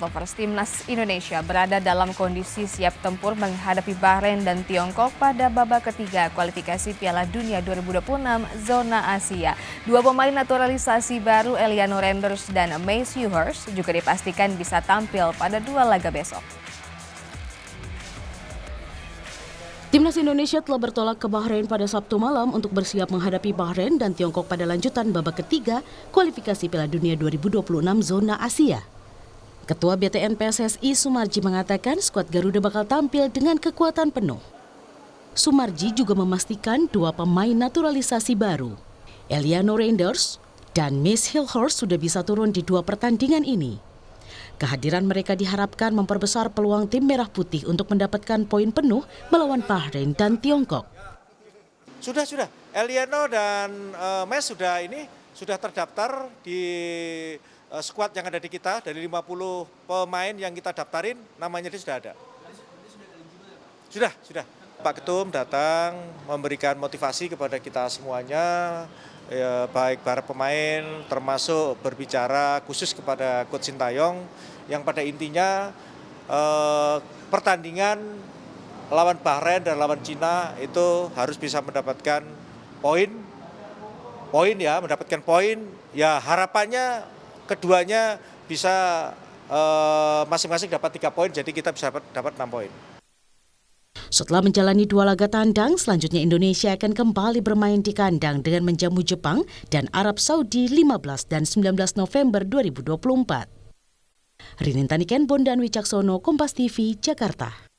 Lovers Timnas Indonesia berada dalam kondisi siap tempur menghadapi Bahrain dan Tiongkok pada babak ketiga kualifikasi Piala Dunia 2026 zona Asia. Dua pemain naturalisasi baru Eliano Renders dan Mace Hughers juga dipastikan bisa tampil pada dua laga besok. Timnas Indonesia telah bertolak ke Bahrain pada Sabtu malam untuk bersiap menghadapi Bahrain dan Tiongkok pada lanjutan babak ketiga kualifikasi Piala Dunia 2026 zona Asia. Ketua BTN PSSI Sumarji mengatakan skuad Garuda bakal tampil dengan kekuatan penuh. Sumarji juga memastikan dua pemain naturalisasi baru, Eliano Renders dan Mace Hughers sudah bisa turun di dua pertandingan ini. Kehadiran mereka diharapkan memperbesar peluang tim Merah Putih untuk mendapatkan poin penuh melawan Bahrain dan Tiongkok. Sudah. Eliano dan Mes sudah terdaftar di skuad yang ada di kita. Dari 50 pemain yang kita daftarin, namanya dia sudah ada. Sudah. Pak Ketum datang memberikan motivasi kepada kita semuanya, ya, baik para pemain termasuk berbicara khusus kepada Coach Sintayong yang pada intinya pertandingan lawan Bahrain dan lawan Cina itu harus bisa mendapatkan poin ya, harapannya keduanya bisa masing-masing dapat 3 poin, jadi kita bisa dapat 6 poin. Setelah menjalani dua laga tandang, selanjutnya Indonesia akan kembali bermain di kandang dengan menjamu Jepang dan Arab Saudi 15 dan 19 November 2024. Rinintani Kenbon dan Wicaksono, Kompas TV, Jakarta.